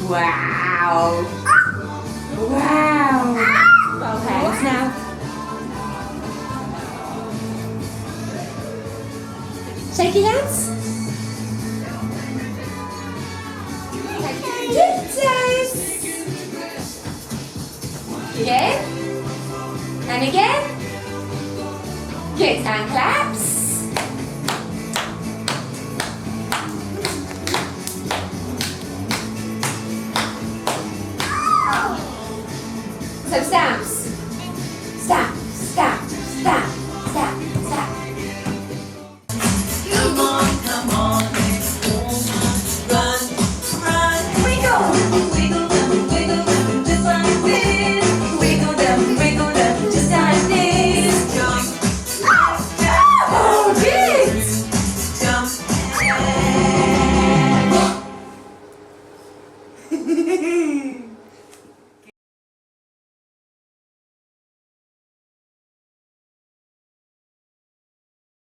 Wow. Wow. Both hands now. Shaky hands. Tiptoes. Again. And again. Good. And claps.